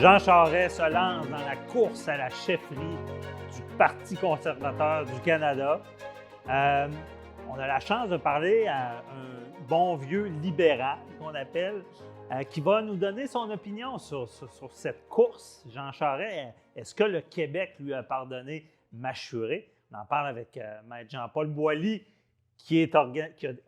Jean Charest se lance dans la course à la chefferie du Parti conservateur du Canada. On a la chance de parler à un bon vieux libéral, qu'on appelle, qui va nous donner son opinion sur cette course. Jean Charest, est-ce que le Québec lui a pardonné Mashuré? On en parle avec Maître Jean-Paul Boilly, qui a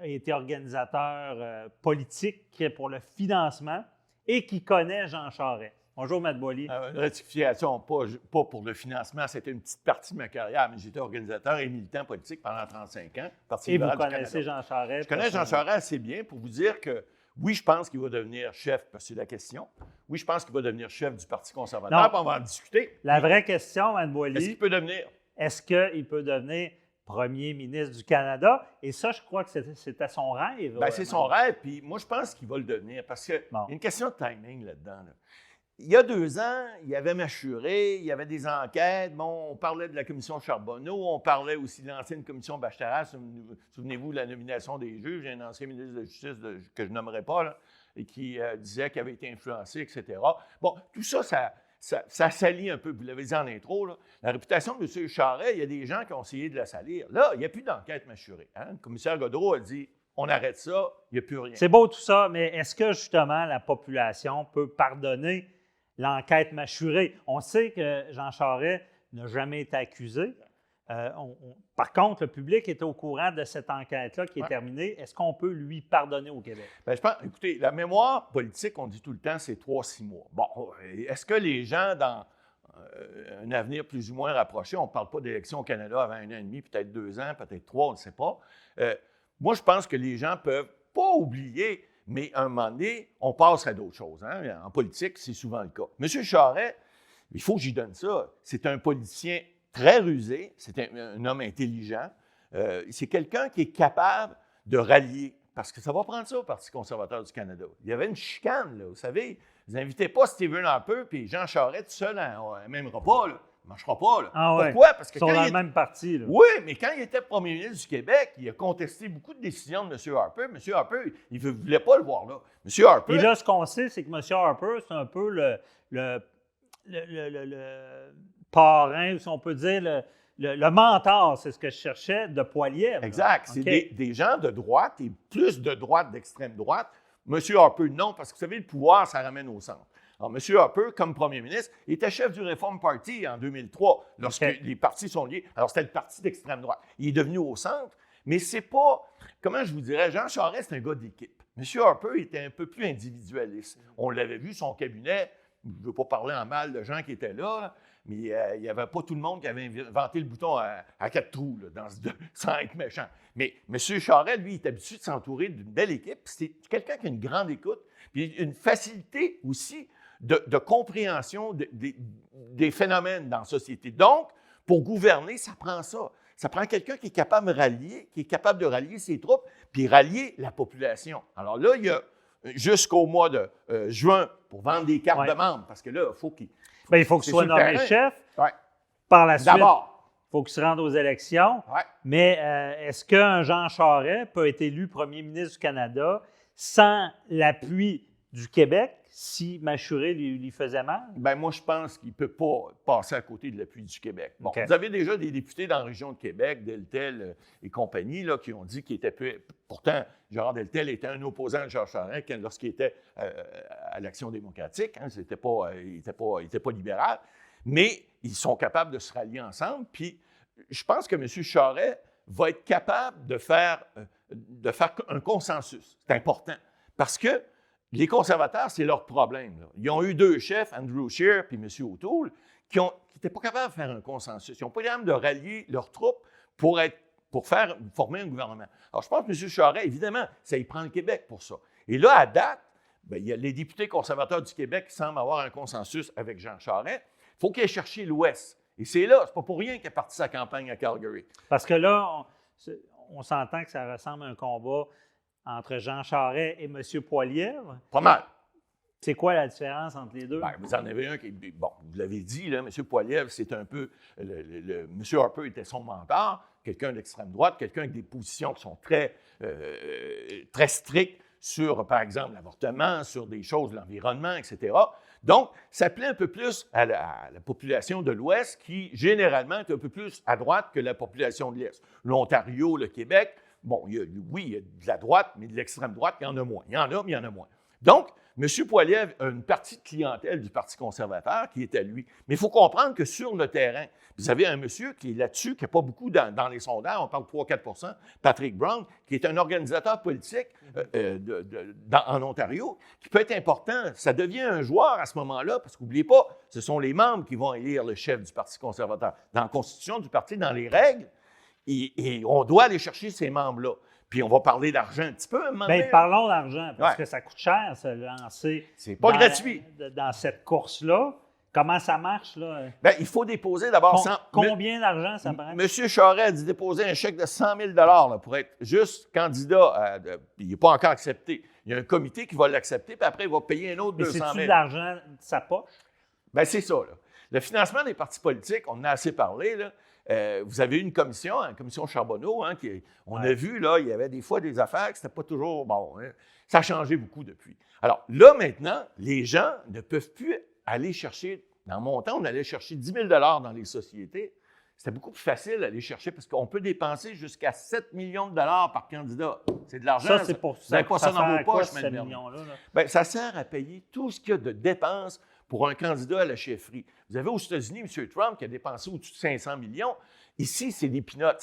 été organisateur politique pour le financement et qui connaît Jean Charest. Bonjour, Maître Boilly. Une rectification, pas pour le financement, c'était une petite partie de ma carrière, mais j'étais organisateur et militant politique pendant 35 ans. Parti et vous connaissez Jean Charest? Je connais Jean Charest assez bien pour vous dire que oui, je pense qu'il va devenir chef, parce que c'est la question. Oui, je pense qu'il va devenir chef du Parti conservateur, puis on va en discuter. La vraie question, Maître Boilly, est-ce qu'il peut devenir? Est-ce qu'il peut devenir premier ministre du Canada? Et ça, je crois que c'était son rêve. Bien, c'est son rêve, puis moi, je pense qu'il va le devenir, parce qu'il y a une question de timing là-dedans. Là. Il y a 2 ans, il y avait Mashuré, il y avait des enquêtes. Bon, on parlait de la commission Charbonneau, on parlait aussi de l'ancienne commission Bachelard. Souvenez-vous de la nomination des juges. Il y a un ancien ministre de la Justice que je nommerai pas, là, et qui disait qu'il avait été influencé, etc. Bon, tout ça, ça salit un peu. Vous l'avez dit en intro, là. La réputation de M. Charest, il y a des gens qui ont essayé de la salir. Là, il n'y a plus d'enquête Mashuré. Hein? Le commissaire Godreau a dit on arrête ça, il n'y a plus rien. C'est beau tout ça, mais est-ce que justement la population peut pardonner l'enquête Mashuré? On sait que Jean Charest n'a jamais été accusé. Par contre, le public est au courant de cette enquête-là qui est terminée. Est-ce qu'on peut lui pardonner au Québec? Bien, je pense, écoutez, la mémoire politique, on dit tout le temps, c'est 3-6 mois. Bon, est-ce que les gens, dans un avenir plus ou moins rapproché, on ne parle pas d'élection au Canada avant 1 an et demi, peut-être 2 ans, peut-être 3, on ne sait pas. Moi, je pense que les gens ne peuvent pas oublier. Mais à un moment donné, on passe à d'autres choses. Hein? En politique, c'est souvent le cas. M. Charest, il faut que j'y donne ça. C'est un politicien très rusé, c'est un homme intelligent. C'est quelqu'un qui est capable de rallier. Parce que ça va prendre ça au Parti conservateur du Canada. Il y avait une chicane, là, vous savez. Vous n'invitez pas Stephen Harper puis Jean Charest tout seul à un même repas. Là. Ça ne marchera pas. Là. Ah ouais. Pourquoi? Parce que ils sont dans le même parti. Là. Oui, mais quand il était premier ministre du Québec, il a contesté beaucoup de décisions de M. Harper. M. Harper, il ne voulait pas le voir là. M. Harper... Et là, ce qu'on sait, c'est que M. Harper, c'est un peu le parrain, si on peut dire, le mentor, c'est ce que je cherchais, de Poilievre. Exact. C'est des gens de droite et plus de droite, d'extrême droite. M. Harper, non, parce que vous savez, le pouvoir, ça ramène au centre. Alors, M. Harper, comme premier ministre, était chef du Reform Party en 2003, lorsque les partis sont liés. Alors, c'était le parti d'extrême droite. Il est devenu au centre, mais c'est pas, comment je vous dirais, Jean Charest, c'est un gars d'équipe. M. Harper était un peu plus individualiste. On l'avait vu, son cabinet, je ne veux pas parler en mal de gens qui étaient là, mais il n'y avait pas tout le monde qui avait inventé le bouton à 4 trous, là, sans être méchant. Mais M. Charest, lui, il est habitué de s'entourer d'une belle équipe. C'est quelqu'un qui a une grande écoute, puis une facilité aussi de compréhension des phénomènes dans la société. Donc, pour gouverner, ça prend ça. Ça prend quelqu'un qui est capable de rallier, qui est capable de rallier ses troupes, puis rallier la population. Alors là, il y a jusqu'au mois de juin pour vendre des cartes de membres, parce que là, il faut qu'il... Bien, il faut qu'il soit nommé chef. Ouais. Par la suite, d'abord, il faut qu'il se rende aux élections. Ouais. Mais est-ce qu'un Jean Charest peut être élu premier ministre du Canada sans l'appui du Québec si Mashuré lui faisait mal? Bien, moi, je pense qu'il ne peut pas passer à côté de l'appui du Québec. Bon, vous avez déjà des députés dans la région de Québec, Deltel et compagnie, là, qui ont dit qu'il était peu... Pourtant, Gérard Deltel était un opposant de Jean Charest lorsqu'il était à l'Action démocratique. Hein, il n'était pas libéral. Mais ils sont capables de se rallier ensemble. Puis, je pense que M. Charest va être capable de faire un consensus. C'est important. Parce que les conservateurs, c'est leur problème. Là. Ils ont eu 2 chefs, Andrew Scheer et M. O'Toole, qui n'étaient pas capables de faire un consensus. Ils n'ont pas été capables de rallier leurs troupes pour former un gouvernement. Alors, je pense que M. Charest, évidemment, ça y prend le Québec pour ça. Et là, à date, bien, il y a les députés conservateurs du Québec qui semblent avoir un consensus avec Jean Charest. Il faut qu'il aille chercher l'Ouest. Et c'est là, c'est pas pour rien qu'il a parti sa campagne à Calgary. Parce que là, on s'entend que ça ressemble à un combat entre Jean Charest et M. Poilievre. Pas mal. C'est quoi la différence entre les deux? Bien, vous en avez un qui est... Bon, vous l'avez dit, là, M. Poilievre, c'est un peu... M. Harper était son mentor, quelqu'un d'extrême droite, quelqu'un avec des positions qui sont très strictes sur, par exemple, l'avortement, sur des choses de l'environnement, etc. Donc, ça plaît un peu plus à la population de l'Ouest qui, généralement, est un peu plus à droite que la population de l'Est. L'Ontario, le Québec, bon, il y a de la droite, mais de l'extrême droite, il y en a moins. Il y en a, mais il y en a moins. Donc, M. Poilievre a une partie de clientèle du Parti conservateur qui est à lui. Mais il faut comprendre que sur le terrain, vous avez un monsieur qui est là-dessus, qui n'est pas beaucoup dans les sondages, on parle de 3-4 Patrick Brown, qui est un organisateur politique en Ontario, qui peut être important. Ça devient un joueur à ce moment-là, parce qu'oubliez pas, ce sont les membres qui vont élire le chef du Parti conservateur. Dans la constitution du parti, dans les règles, et on doit aller chercher ces membres-là. Puis on va parler d'argent un petit peu. Bien, parlons d'argent, parce que ça coûte cher se lancer. C'est pas gratuit. Dans cette course-là. Comment ça marche, là? Bien, il faut déposer d'abord... Combien d'argent ça prend? M. Charest a dit déposer un chèque de 100 000 là, pour être juste candidat. Il n'est pas encore accepté. Il y a un comité qui va l'accepter, puis après, il va payer un autre 200 000. Mais c'est-tu de l'argent de sa poche? Bien, c'est ça, là. Le financement des partis politiques, on en a assez parlé, là. Vous avez eu une commission, la commission Charbonneau, hein, on a vu, là, il y avait des fois des affaires que c'était pas toujours bon. Hein. Ça a changé beaucoup depuis. Alors là, maintenant, les gens ne peuvent plus aller chercher, dans mon temps, on allait chercher 10 000 dans les sociétés. C'était beaucoup plus facile d'aller chercher parce qu'on peut dépenser jusqu'à 7 millions de dollars par candidat. C'est de l'argent. Ça, c'est pour vous n'avez pas ça dans vos poches, ces millions-là? Bien, ça sert à payer tout ce qu'il y a de dépenses pour un candidat à la chefferie. Vous avez aux États-Unis M. Trump qui a dépensé au-dessus de 500 millions. Ici, c'est des peanuts,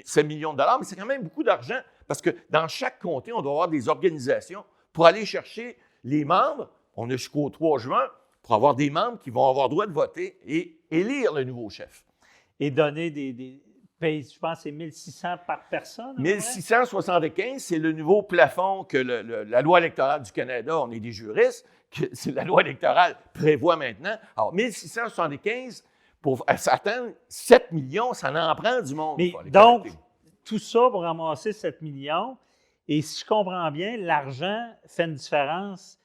7 millions de dollars, mais c'est quand même beaucoup d'argent parce que dans chaque comté, on doit avoir des organisations pour aller chercher les membres. On a jusqu'au 3 juin pour avoir des membres qui vont avoir droit de voter et élire le nouveau chef. Et donner je pense que c'est 1 600 par personne. 1 675, c'est le nouveau plafond que la loi électorale du Canada, on est des juristes, que la loi électorale prévoit maintenant. Alors, 1 675, pour atteindre 7 millions, ça en prend du monde. Mais donc, tout ça pour ramasser 7 millions. Et si je comprends bien, l'argent fait une différence.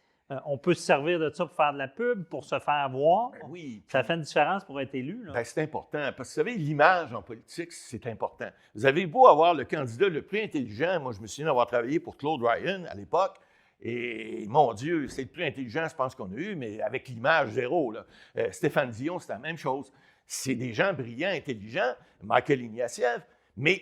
On peut se servir de ça pour faire de la pub, pour se faire voir. Ben oui. Ça fait une différence pour être élu. Là. Ben, c'est important. Parce que vous savez, l'image en politique, c'est important. Vous avez beau avoir le candidat le plus intelligent. Moi, je me souviens d'avoir travaillé pour Claude Ryan à l'époque. Et mon Dieu, c'est le plus intelligent, je pense, qu'on a eu, mais avec l'image zéro. Là. Stéphane Dion, c'est la même chose. C'est des gens brillants, intelligents. Michael Ignatieff. Mais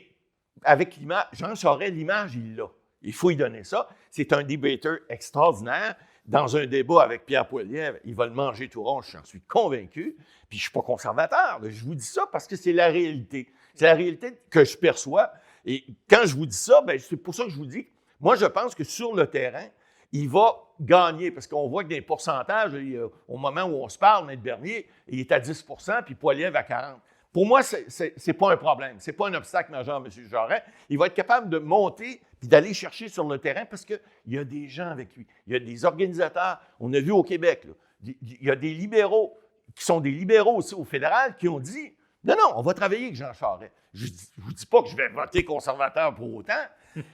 avec l'image, Jean Charest, l'image, il l'a. Il faut y donner ça. C'est un débatteur extraordinaire. Dans un débat avec Pierre Poilievre, il va le manger tout rond, j'en suis convaincu. Puis je ne suis pas conservateur, là. Je vous dis ça parce que c'est la réalité. C'est la réalité que je perçois. Et quand je vous dis ça, bien, c'est pour ça que je vous dis, moi, je pense que sur le terrain, il va gagner parce qu'on voit que des pourcentages, au moment où on se parle, M. Bernier, il est à 10 puis Poilievre à 40 Pour moi, ce n'est pas un problème. Ce n'est pas un obstacle majeur, M. Charest. Il va être capable de monter puis d'aller chercher sur le terrain parce qu'il y a des gens avec lui. Il y a des organisateurs. On a vu au Québec, là, il y a des libéraux qui sont des libéraux aussi au fédéral qui ont dit « Non, on va travailler avec Jean Charest. » Je ne vous dis pas que je vais voter conservateur pour autant,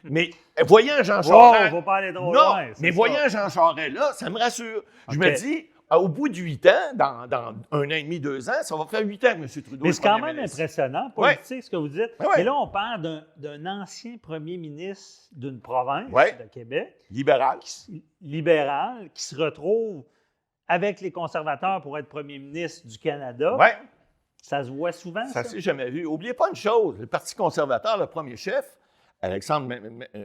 mais voyant Jean Charest... on va pas aller trop non, loin, mais voyant Jean Charest là, ça me rassure. Je me dis... Au bout de 8 ans, dans 1 an et demi, 2 ans, ça va faire 8 ans que M. Trudeau Mais c'est quand même impressionnant, politique, ce que vous dites. Ouais. Mais là, on parle d'un ancien premier ministre d'une province de Québec. Libéral. Libéral, qui se retrouve avec les conservateurs pour être premier ministre du Canada. Oui. Ça se voit souvent, ça? Ça s'est jamais vu. N'oubliez pas une chose, le Parti conservateur, le premier chef, Alexandre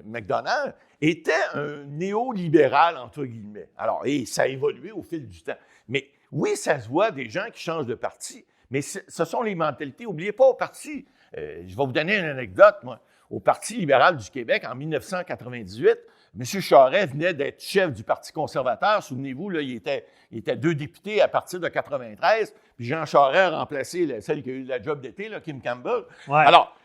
MacDonald, était un néolibéral, entre guillemets. Alors, et ça a évolué au fil du temps. Mais oui, ça se voit des gens qui changent de parti, mais ce sont les mentalités. N'oubliez pas au parti, je vais vous donner une anecdote, moi. Au Parti libéral du Québec, en 1998, M. Charest venait d'être chef du Parti conservateur. Souvenez-vous, là, il était 2 députés à partir de 93, puis Jean Charest a remplacé celle qui a eu la job d'été, là, Kim Campbell. Ouais. Alors,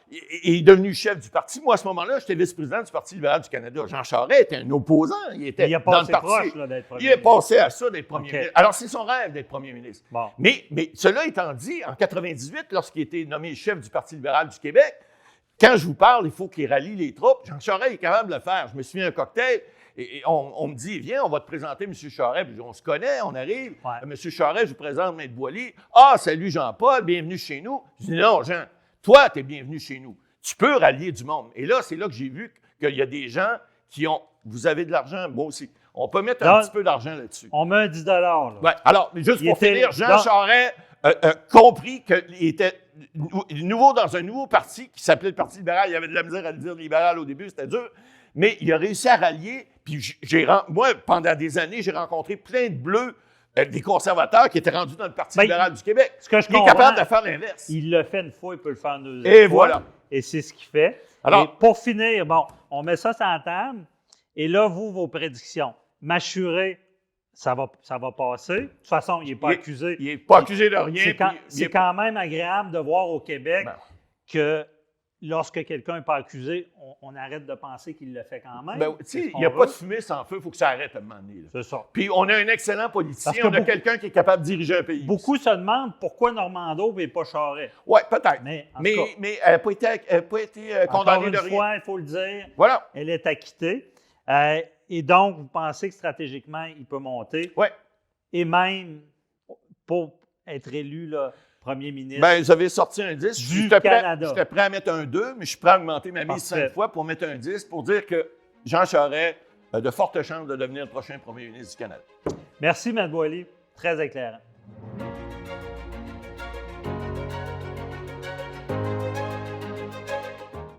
il est devenu chef du parti. Moi, à ce moment-là, j'étais vice-président du Parti libéral du Canada. Jean Charest était un opposant. Il était dans le parti. Proche, là, d'être premier ministre. Il est passé à ça d'être premier ministre. Alors, c'est son rêve d'être premier ministre. Bon. Mais cela étant dit, en 98, lorsqu'il était nommé chef du Parti libéral du Québec, quand je vous parle, il faut qu'il rallie les troupes. Jean Charest est capable de le faire. Je me souviens d'un cocktail et on me dit, viens, on va te présenter M. Charest. Puis on se connaît, on arrive. Ouais. M. Charest, je vous présente Maître Boily. Ah, salut Jean-Paul, bienvenue chez nous. Je dis, non, Jean, toi, tu es bienvenu chez nous. Tu peux rallier du monde. Et là, c'est là que j'ai vu qu'il y a des gens Vous avez de l'argent, moi aussi. On peut mettre Donc, un petit peu d'argent là-dessus. On met un 10 là. Ouais. Alors, mais juste Il pour était finir, Jean dans- Charest a compris qu'il était nouveau dans un nouveau parti qui s'appelait le Parti libéral. Il avait de la misère à le dire libéral au début, c'était dur. Mais il a réussi à rallier. Puis moi, pendant des années, j'ai rencontré plein de bleus, des conservateurs qui étaient rendus dans le Parti Ben, libéral du Québec. Ce que je Il est comprends, capable de faire l'inverse. il l'a fait une fois, il peut le faire une deuxième Et fois. voilà. Et c'est ce qu'il fait. Alors- Et pour finir, bon, on met ça sur la table. Et là, vos prédictions. Mâchuré, ça va passer. De toute façon, il n'est pas accusé. Il n'est pas accusé de rien. C'est quand même agréable de voir au Québec Ben, que lorsque quelqu'un n'est pas accusé, on arrête de penser qu'il le fait quand même. ben, tu C'est sais, ce qu'on il n'y a veut. pas de fumée sans feu, il faut que ça arrête à un moment donné. Là. C'est ça. Puis on a un excellent politicien, Parce que on a quelqu'un qui est capable de diriger un pays. Beaucoup se demandent pourquoi Normando et pas Charest. Oui, peut-être. Mais, en Mais tout cas, elle n'a pas été encore condamnée une de rien. fois, il faut le dire, Voilà. elle est acquittée. Et donc, vous pensez que stratégiquement, il peut monter. Oui. Et même pour être élu là, premier ministre. Ben, vous avez sorti un 10. Du J'étais Canada. prêt à mettre un 2, mais je suis prêt à augmenter ma mise Parfait. 5 fois pour mettre un 10 pour dire que Jean Charest a de fortes chances de devenir le prochain premier ministre du Canada. Merci, Mme Boily. Très éclairant.